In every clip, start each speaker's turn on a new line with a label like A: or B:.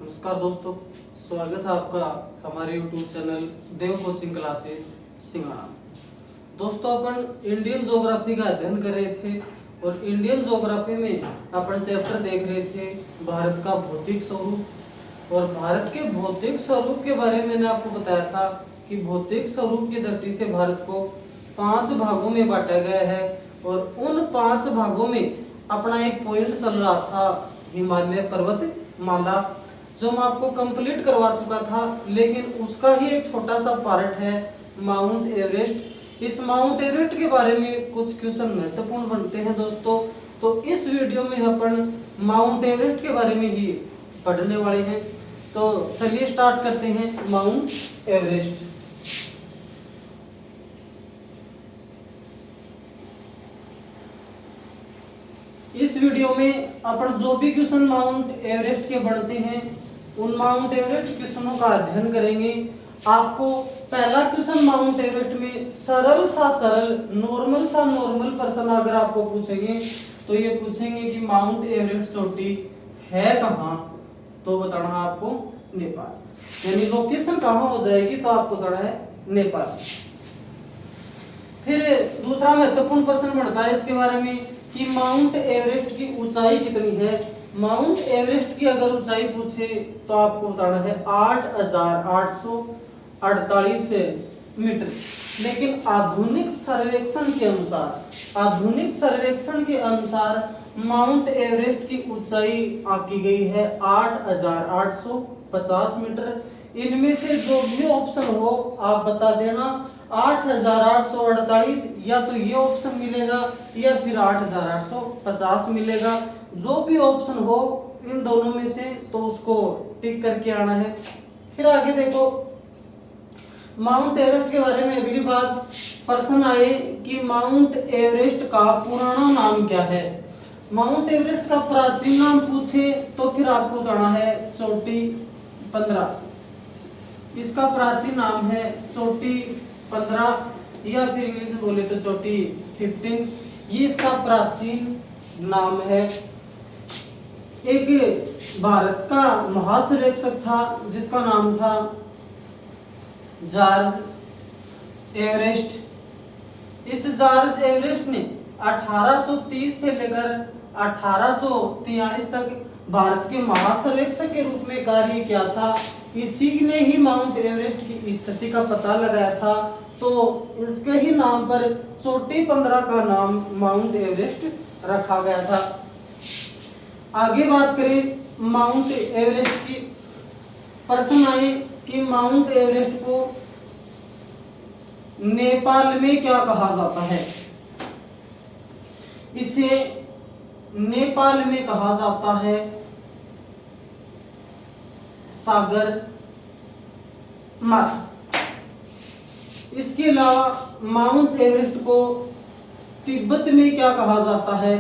A: नमस्कार दोस्तों, स्वागत है आपका हमारे YouTube चैनल देव कोचिंग क्लासेस सिंगाड़ा। दोस्तों, अपन इंडियन ज्योग्राफी का अध्ययन कर रहे थे और इंडियन ज्योग्राफी में अपन चैप्टर देख रहे थे भारत का भौतिक स्वरूप। और भारत के भौतिक स्वरूप के बारे में मैंने आपको बताया था कि भौतिक स्वरूप की दृष्टि से भारत को 5 भागों में बांटा गया है और उन 5 भागों में अपना एक पॉइंट चल रहा था हिमालय पर्वतमाला, जो मैं आपको कंप्लीट करवा चुका था, लेकिन उसका ही एक छोटा सा पार्ट है माउंट एवरेस्ट। इस माउंट एवरेस्ट के बारे में कुछ क्वेश्चन महत्वपूर्ण बनते हैं दोस्तों, तो इस वीडियो में अपन माउंट एवरेस्ट के बारे में ही पढ़ने वाले हैं। तो चलिए स्टार्ट करते हैं माउंट एवरेस्ट। इस वीडियो में अपन जो भी क्वेश्चन माउंट एवरेस्ट के बनते हैं उन माउंट एवरेस्ट क्वेश्चनों का अध्ययन करेंगे। आपको पहला क्वेश्चन माउंट एवरेस्ट में सरल नॉर्मल प्रश्न अगर आपको पूछेंगे तो ये पूछेंगे कि माउंट एवरेस्ट चोटी है कहाँ, तो बताना आपको नेपाल, यानी लोकेशन कहाँ हो जाएगी, तो आपको बताना है नेपाल। फिर दूसरा महत्वपूर्ण प्रश्न बनता है इसके बारे में कि माउंट एवरेस्ट की ऊंचाई कितनी है। माउंट एवरेस्ट की अगर ऊंचाई पूछे तो आपको बताना है 8,848 मीटर। लेकिन आधुनिक सर्वेक्षण के अनुसार माउंट एवरेस्ट की ऊंचाई आंकी गई है 8,850 मीटर। इनमें से जो भी ऑप्शन हो आप बता देना, 8,848 या तो ये ऑप्शन मिलेगा या फिर 8,850 मिलेगा। जो भी ऑप्शन हो इन दोनों में से तो उसको टिक करके आना है। फिर आगे देखो, माउंट एवरेस्ट के बारे में अगली बात प्रश्न आए कि माउंट एवरेस्ट का पुराना नाम क्या है। माउंट एवरेस्ट का प्राचीन नाम पूछे तो फिर आपको बताना है चोटी 15। इसका प्राचीन नाम है चोटी 15 या फिर इंग्लिश में बोले तो चोटी 15। ये इसका प्राचीन नाम है। एक भारत का महासर्वेक्षक था जिसका नाम था जॉर्ज एवरेस्ट। इस जॉर्ज एवरेस्ट ने 1830 से लेकर 1843 तक भारत के महासर्वेक्षक के रूप में कार्य किया था। इसी ने ही माउंट एवरेस्ट की स्थिति का पता लगाया था, तो इसके ही नाम पर चोटी 15 का नाम माउंट एवरेस्ट रखा गया था। आगे बात करें माउंट एवरेस्ट की, प्रश्न आए कि माउंट एवरेस्ट को नेपाल में क्या कहा जाता है। इसे नेपाल में कहा जाता है सागर माथा। इसके अलावा माउंट एवरेस्ट को तिब्बत में क्या कहा जाता है,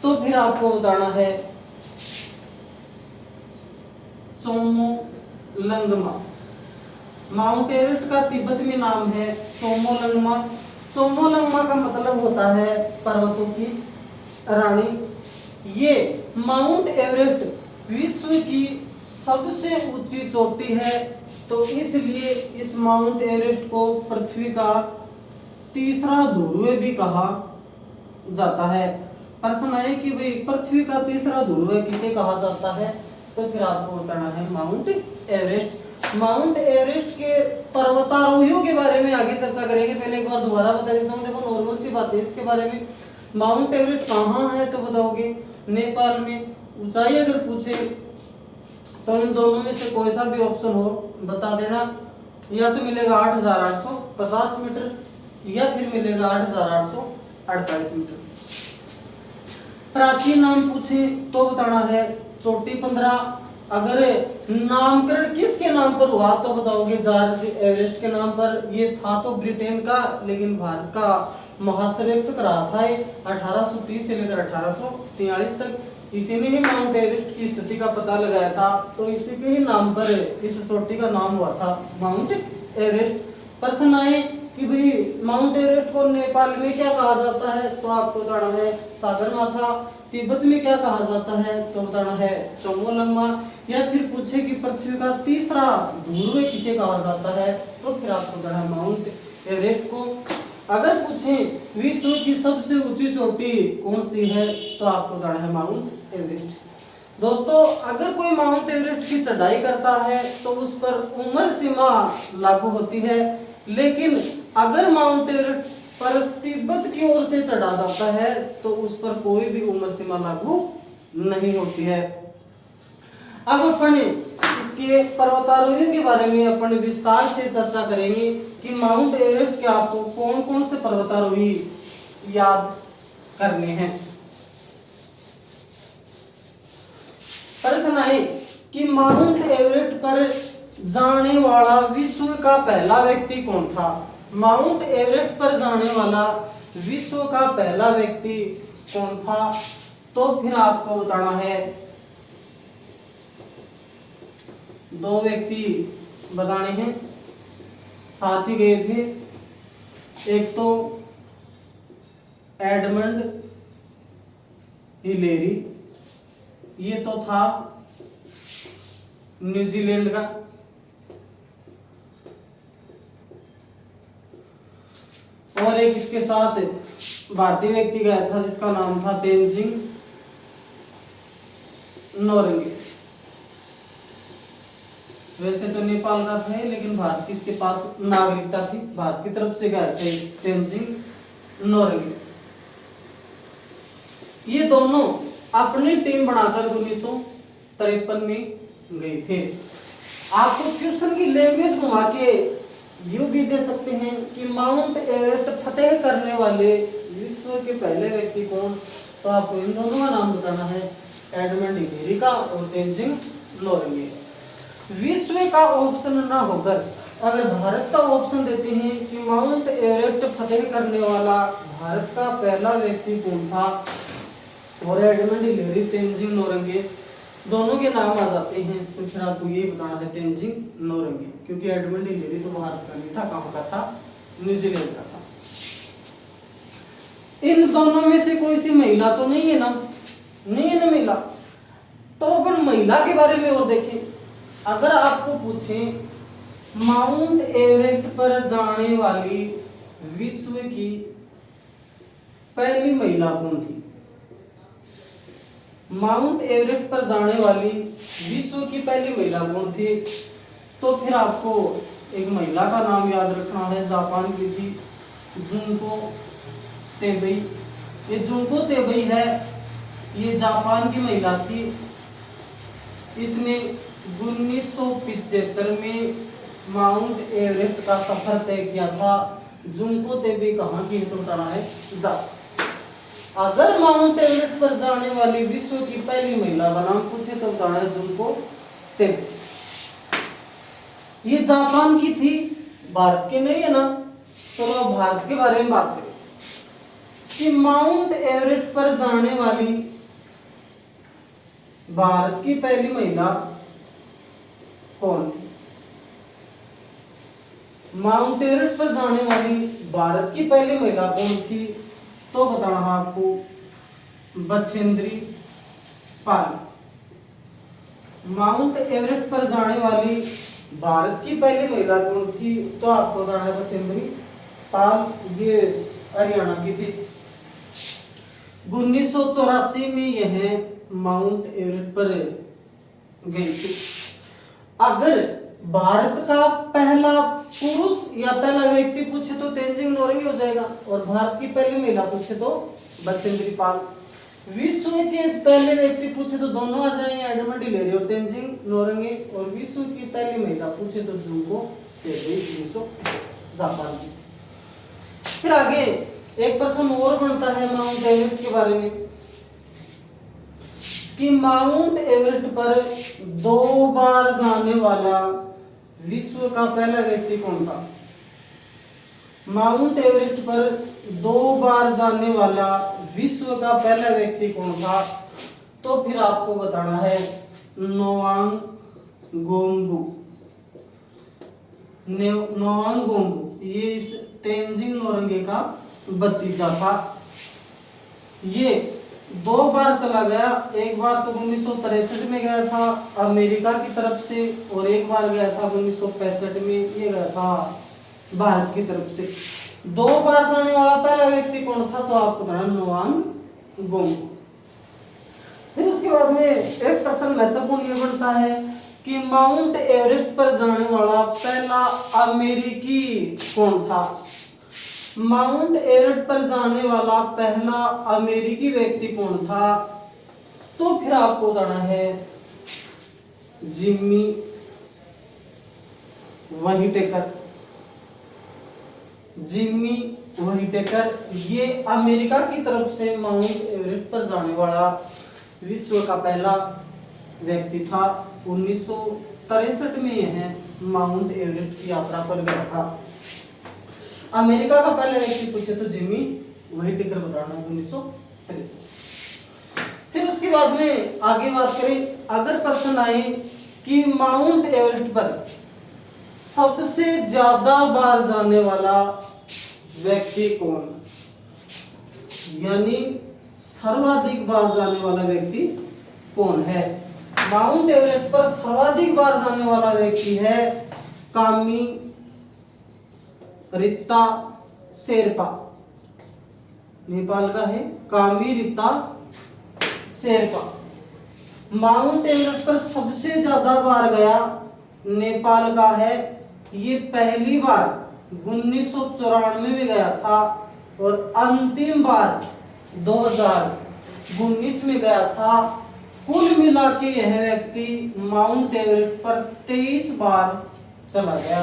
A: तो फिर आपको बताना है चोमोलंगमा। माउंट एवरेस्ट का तिब्बत में नाम है चोमोलंगमा। चोमोलंगमा का मतलब होता है पर्वतों की रानी। ये माउंट एवरेस्ट विश्व की सबसे ऊंची चोटी है, तो इसलिए इस माउंट एवरेस्ट को पृथ्वी का तीसरा ध्रुव भी कहा जाता है। प्रश्न है कि भाई पृथ्वी का तीसरा ध्रुव किसे कहा जाता है, तो फिर आपको बताना है माउंट एवरेस्ट। माउंट एवरेस्ट के पर्वतारोहियों के बारे में आगे चर्चा करेंगे। पहले एक बार दोबारा बता देता हूँ, देखो नॉर्मल सी बात है इसके बारे में। माउंट एवरेस्ट कहाँ है तो बताओगे नेपाल में। ऊंचाई अगर पूछे तो इन दोनों में से कोई सा भी ऑप्शन हो बता देना, या तो मिलेगा 8,850 मीटर या फिर मिलेगा 8,848 मीटर। प्राचीन नाम पूछे तो बताना है चोटी 15। अगर नामकरण किसके नाम पर हुआ तो बताओगे जॉर्ज एवरेस्ट के नाम पर। ये था तो ब्रिटेन का, लेकिन भारत का महासर्वेक्षक रहा था 1830 से लेकर 1843 तक। इसी ने ही माउंट एवरेस्ट की स्थिति का पता लगाया था, तो इसी के ही नाम पर इस चोटी का नाम हुआ था माउंट एवरेस्ट। प्रश्न आए कि भाई माउंट एवरेस्ट को नेपाल में क्या कहा जाता है, तो आपको बताना है सागरमाथा। तिब्बत में क्या कहा जाता है, तो बताना है चोमोलंगमा। या फिर पूछे कि पृथ्वी का तीसरा ध्रुव किसे कहा जाता है, तो फिर आपको बताना है माउंट एवरेस्ट को। अगर पूछे विश्व की सबसे ऊंची चोटी कौन सी है, तो आपको बताना है माउंट एवरेस्ट। दोस्तों अगर कोई माउंट एवरेस्ट की चढ़ाई करता है तो उस पर उम्र सीमा लागू होती है, लेकिन अगर माउंट एवरेस्ट पर तिब्बत की ओर से चढ़ा जाता है तो उस पर कोई भी उम्र सीमा लागू नहीं होती है। अब अपन इसके पर्वतारोहियों के बारे में अपन विस्तार से चर्चा करेंगे कि माउंट एवरेस्ट के आपको कौन कौन से पर्वतारोही याद करने हैं। प्रश्न है कि माउंट एवरेस्ट पर जाने वाला विश्व का पहला व्यक्ति कौन था। माउंट एवरेस्ट पर जाने वाला विश्व का पहला व्यक्ति कौन था, तो फिर आपको बताना है दो व्यक्ति बताने हैं, साथ ही गए थे। एक तो एडमंड हिलेरी, ये तो था न्यूजीलैंड का। और एक इसके साथ भारतीय व्यक्ति गया था जिसका नाम था तेनजिंग नोरंगे। वैसे तो नेपाल का था लेकिन भारत की इसके पास नागरिकता थी, भारत की तरफ से गए थे तेनजिंग नोरंगे। ये दोनों अपनी टीम बनाकर 1953 में गए थे। आपको क्वेश्चन की लैंग्वेज घुमा के यूं भी दे सकते हैं कि माउंट एवरेस्ट फतेह करने वाले विश्व के पहले व्यक्ति कौन, तो आपको इन दोनों का नाम बताना है, एडमंड हिलेरी का और तेनजिंग नोरंगे। विश्व का ऑप्शन ना होकर अगर भारत का ऑप्शन देते हैं कि माउंट एवरेस्ट फतेह करने वाला भारत का पहला व्यक्ति कौन था, और एडमंड हिलेरी तेनजिंग नोरंगे दोनों के नाम आ जाते हैं, तो फिर आपको ये बताना है तेनजिंग नोरंगे, क्योंकि एडमंड हिलेरी तो भारत का नहीं था, कहाँ का था, न्यूजीलैंड का था। इन दोनों में से कोई सी महिला तो नहीं है ना, नहीं है ना महिला, तो अपन महिला के बारे में और देखें। अगर आपको पूछें माउंट एवरेस्ट पर जाने वाली विश्व की पहली महिला कौन थी, माउंट एवरेस्ट पर जाने वाली विश्व की पहली महिला कौन थी, तो फिर आपको एक महिला का नाम याद रखना है, जापान की थी, जुनको तेबई। ये जुनको तेबई है, ये जापान की महिला थी। इसने 1975 में माउंट एवरेस्ट का सफर तय किया था। जुनको तेबई कहाँ की, तो बताना है जापान। अगर माउंट एवरेस्ट पर जाने वाली विश्व की पहली महिला का नाम पूछे तो बताना है जुनको तेबई। ये जापान की थी, भारत की नहीं है ना, तो भारत के बारे में बात करें कि माउंट एवरेस्ट पर जाने वाली भारत की पहली महिला कौन थी। माउंट एवरेस्ट पर जाने वाली भारत की पहली महिला कौन थी, तो बताना है आपको बछेंद्री पाल। माउंट एवरेस्ट पर जाने वाली भारत की पहली महिला कौन थी, तो आपको बताना है बछेंद्री पाल, ये हरियाणा की थी। 1984 में यह माउंट एवरेस्ट पर गई थी। अगर भारत का पहला पुरुष या पहला व्यक्ति पूछे तो तेनजिंग नोरंगे हो जाएगा, और भारत की पहली महिला पूछे तो बछेंद्री पाल। विश्व के पहले व्यक्ति पूछे तो दोनों आ जाएंगे, एडमंड हिलेरी और तेनजिंग नोरंगे, और विश्व की पहली महिला पूछे तो जुनको तेबई जापान की। फिर आगे एक प्रश्न और बनता है माउंट एवरेस्ट के बारे में कि माउंट एवरेस्ट पर 2 बार जाने वाला विश्व का पहला व्यक्ति कौन था। माउंट एवरेस्ट पर 2 बार जाने वाला विश्व का पहला व्यक्ति कौन था, तो फिर आपको बताना है नोआंग गोम्बू। नोआंग गोम्बू ये तेनजिंग नोरंगे का भतीजा था। ये दो बार चला गया, एक बार तो 1963 में गया था अमेरिका की तरफ से, और एक बार गया था 1965 में, ये गया था भारत की तरफ से। दो बार जाने वाला पहला व्यक्ति कौन था, तो आपको बताना नोआंग गोंग। फिर उसके बाद में एक प्रश्न महत्वपूर्ण ये बनता है कि माउंट एवरेस्ट पर जाने वाला पहला अमेरिकी कौन था। माउंट एवरेस्ट पर जाने वाला पहला अमेरिकी व्यक्ति कौन था, तो फिर आपको बताना है जिमी व्हिटेकर। जिमी व्हिटेकर ये अमेरिका की तरफ से माउंट एवरेस्ट पर जाने वाला विश्व का पहला व्यक्ति था। 1963 में यह माउंट एवरेस्ट की यात्रा पर गया था। अमेरिका का पहला व्यक्ति पूछे तो जिमी व्हिटेकर बताना, 1963। फिर उसके बाद में आगे बात करें, अगर प्रश्न आए कि माउंट एवरेस्ट पर सबसे ज्यादा बार जाने वाला व्यक्ति कौन, यानी सर्वाधिक बार जाने वाला व्यक्ति कौन है। माउंट एवरेस्ट पर सर्वाधिक बार जाने वाला व्यक्ति है कामी रिता शेरपा, नेपाल का है कामी रिता शेरपा। माउंट एवरेस्ट पर सबसे ज्यादा बार गया नेपाल का है, ये पहली बार 1994 में गया था और अंतिम बार 2019 में गया था। कुल मिला के यह व्यक्ति माउंट एवरेस्ट पर 23 बार चला गया।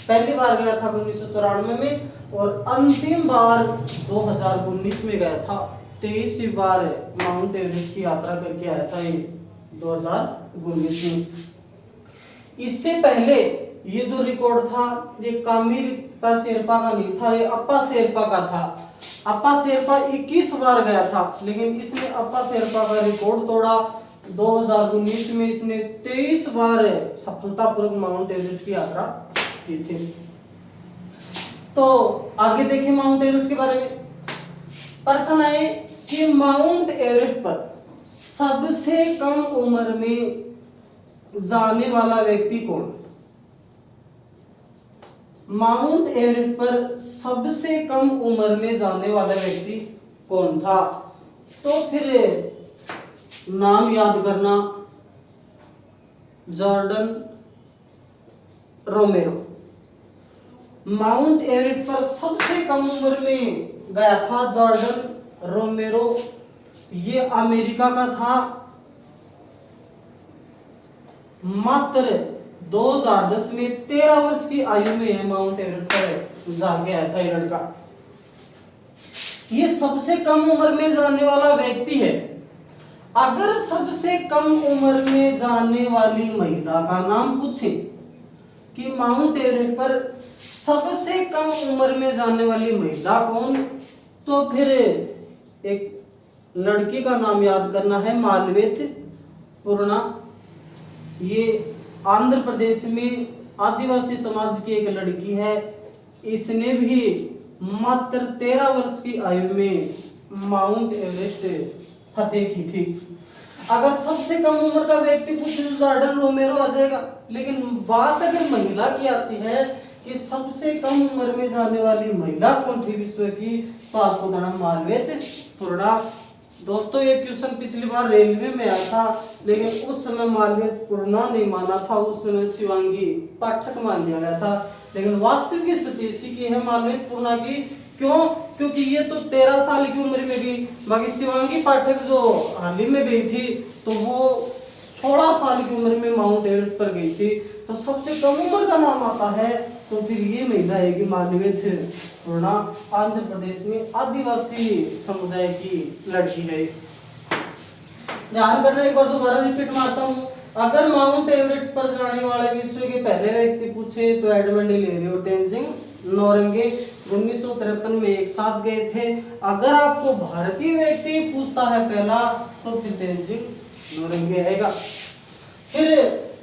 A: पहली बार गया था 1994 में और अंतिम बार 2019 में गया था। 23 बार माउंट एवरेस्ट की यात्रा करके आया था ये 2019 में। इससे पहले ये जो रिकॉर्ड था ये कामिरिता शेरपा का नहीं था, ये अप्पा शेरपा का था। अप्पा शेरपा 21 बार गया था, लेकिन इसने अप्पा शेरपा का रिकॉर्ड तोड़ा। 2019 में इसने 23 बार सफलतापूर्वक माउंट एवरेस्ट की यात्रा की थी। तो आगे देखिए माउंट एवरेस्ट के बारे में प्रश्न है कि माउंट एवरेस्ट पर सबसे कम उम्र में जाने वाला व्यक्ति कौन। माउंट एवरेस्ट पर सबसे कम उम्र में जाने वाला व्यक्ति कौन था, तो फिर नाम याद करना, जॉर्डन रोमेरो। माउंट एवरेस्ट पर सबसे कम उम्र में गया था जॉर्डन रोमेरो, ये अमेरिका का था। मात्र 2010 में 13 वर्ष की आयु में माउंट एवरेस्ट पर जाके आया था ये लड़का। ये सबसे कम उम्र में जाने वाला व्यक्ति है। अगर सबसे कम उम्र में जाने वाली महिला का नाम पूछे कि माउंट एवरेस्ट पर सबसे कम उम्र में जाने वाली महिला कौन, तो फिर एक लड़की का नाम याद करना है मालवेत पूर्णा। ये आंध्र प्रदेश में आदिवासी समाज की एक लड़की है। इसने भी मात्र 13 वर्ष की आयु में माउंट एवरेस्ट फतेह की थी। अगर सबसे कम उम्र का व्यक्ति पूछे तो जॉर्डन रोमेरो आ जाएगा, लेकिन बात अगर महिला की आती है कि सबसे कम उम्र में जाने वाली महिला कौन थी विश्व की, तो आपको बताना मालवेत पूर्णा। दोस्तों ये क्वेश्चन पिछली बार रेलवे में आया था, लेकिन उस समय मालवेत पूर्णा नहीं माना था, उस समय शिवांगी पाठक मान लिया गया था। लेकिन वास्तविक स्थिति इसी की है मालवेत पूर्णा की। क्यों? क्योंकि ये तो 13 साल की उम्र में गई, बाकी शिवांगी पाठक जो हाल ही में गई थी तो वो 16 साल की उम्र में माउंट एवरेस्ट पर गई थी। तो सबसे कम उम्र का नाम आता है तो फिर ये महिला है कि मालवेत पूर्णा, आंध्र प्रदेश में आदिवासी समुदाय की लड़की है। ध्यान करना, एक बार दोबारा रिपीट मारता हूँ। अगर माउंट एवरेस्ट पर जाने वाले विश्व के पहले व्यक्ति पूछे तो एडमंड हिलेरी और तेनजिंग नोरंगे 1953 में एक साथ गए थे। अगर आपको भारतीय व्यक्ति पूछता है पहला तो फिर तेनजिंग नोरंगे आएगा। फिर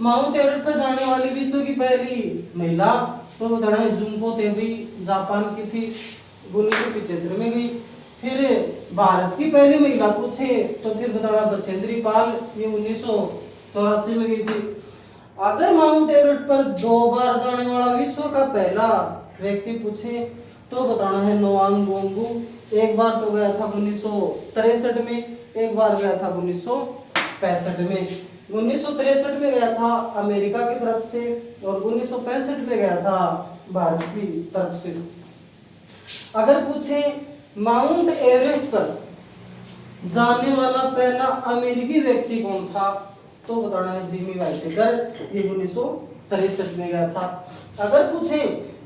A: माउंट एवरेस्ट पर जाने वाली विश्व की पहली महिला तो जुंको तेबी जापान की थी, 1975 में गई। फिर भारत की पहली महिला पूछे तो फिर बताना बछेंद्री पाल, ये 1984 में गई थी। अगर माउंट एवरेस्ट पर 2 बार जाने वाला विश्व का पहला व्यक्ति पूछे तो बताना है नोआंग बोंगू। एक बार तो गया था 1963 में, एक बार गया था 1965 में। 1963 में गया था अमेरिका की तरफ से और 1965 में गया था भारत की तरफ से। अगर पूछे माउंट एवरेस्ट पर जाने वाला पहला अमेरिकी व्यक्ति कौन था तो बताना है जिमी वाइटेकर, ये 1963 में गया था। अगर पूछे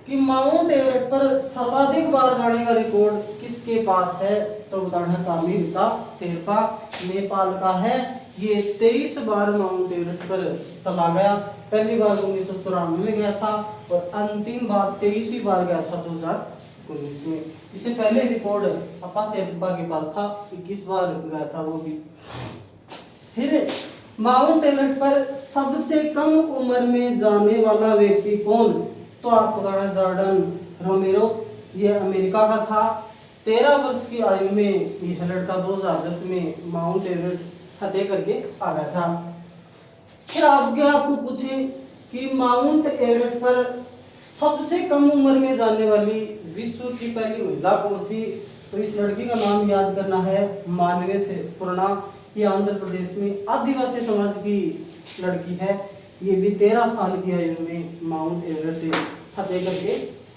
A: कि माउंट एवरेस्ट पर सर्वाधिक बार जाने का रिकॉर्ड किसके पास है तो बताना है कामिता शेरपा, नेपाल का है। ये 23 बार माउंट एवरेस्ट पर चला गया। पहली बार 1994 में गया था और अंतिम बार 23वीं बार गया था 2019 में। इससे पहले रिकॉर्ड अपा शेरपा के पास था, 21 बार गया था वो भी। फिर माउंट एवरेस्ट पर सबसे कम उम्र में जाने वाला व्यक्ति कौन तो आपको बताना जॉर्डन रोमेरो, ये अमेरिका का था। 13 वर्ष की आयु में यह लड़का 2010 में माउंट एवरेस्ट फतेह करके आ गया था। फिर आपको पूछे कि माउंट एवरेस्ट पर सबसे कम उम्र में जाने वाली विश्व की पहली महिला कौन थी तो इस लड़की का नाम याद करना है मानवेय पूर्णा। ये आंध्र प्रदेश में आदिवासी समाज की लड़की है। ये भी 13 साल की आयु में माउंट एवरेस्ट फतेह करके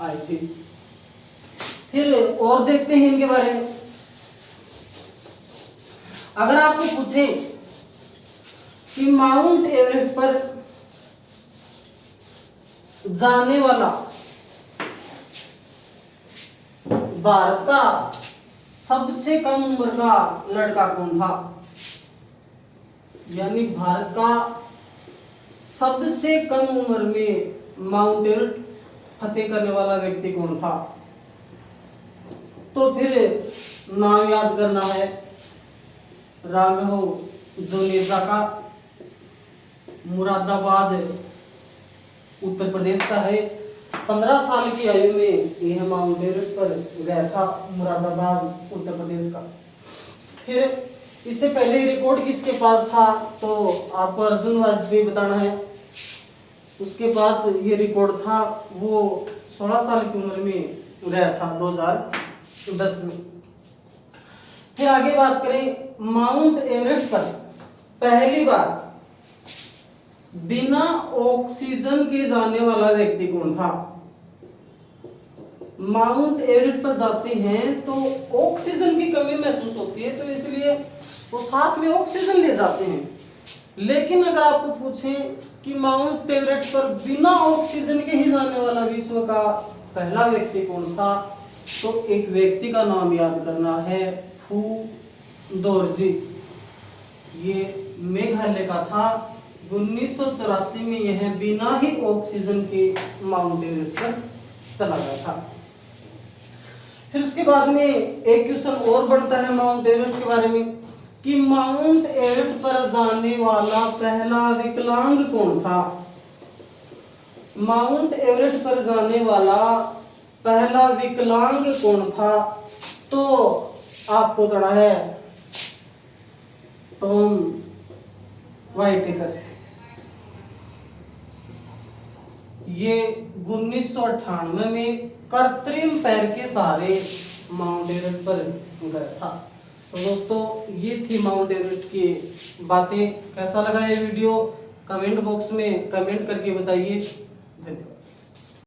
A: आई थी। फिर और देखते हैं इनके बारे में। अगर आपको पूछे कि माउंट एवरेस्ट पर जाने वाला भारत का सबसे कम उम्र का लड़का कौन था, यानी भारत का सबसे कम उम्र में माउंट एवरेस्ट फतेह करने वाला व्यक्ति कौन था तो फिर नाम याद करना है राघव जोनेजा का, मुरादाबाद उत्तर प्रदेश का है। 15 साल की आयु में यह माउंट एवरेस्ट पर गया था, मुरादाबाद उत्तर प्रदेश का। फिर इससे पहले रिकॉर्ड किसके पास था तो आपको अर्जुन वाजपेयी बताना है। उसके पास ये रिकॉर्ड था, वो 16 साल की उम्र में गया था 2010 में। फिर आगे बात करें माउंट एवरेस्ट पर पहली बार बिना ऑक्सीजन के जाने वाला व्यक्ति कौन था। माउंट एवरेस्ट पर जाते हैं तो ऑक्सीजन की कमी महसूस होती है तो इसलिए वो साथ में ऑक्सीजन ले जाते हैं। लेकिन अगर आपको पूछें कि माउंट एवरेस्ट पर बिना ऑक्सीजन के ही जाने वाला विश्व का पहला व्यक्ति कौन था तो एक व्यक्ति का नाम याद करना है फू दोरजी। ये मेघालय का था। 1984 में यह बिना ही ऑक्सीजन के माउंट एवरेस्ट पर चला गया था। फिर उसके बाद में एक क्वेश्चन और बनता है माउंट एवरेस्ट के बारे में कि माउंट एवरेस्ट पर जाने वाला पहला विकलांग कौन था। माउंट एवरेस्ट पर जाने वाला पहला विकलांग कौन था तो आपको बताना है टॉम वाइटेकर। ये 1998 में कृत्रिम पैर के सहारे माउंट एवरेस्ट पर गया था। तो दोस्तों ये थी माउंट एवरेस्ट की बातें। कैसा लगा ये वीडियो कमेंट बॉक्स में कमेंट करके बताइए। धन्यवाद।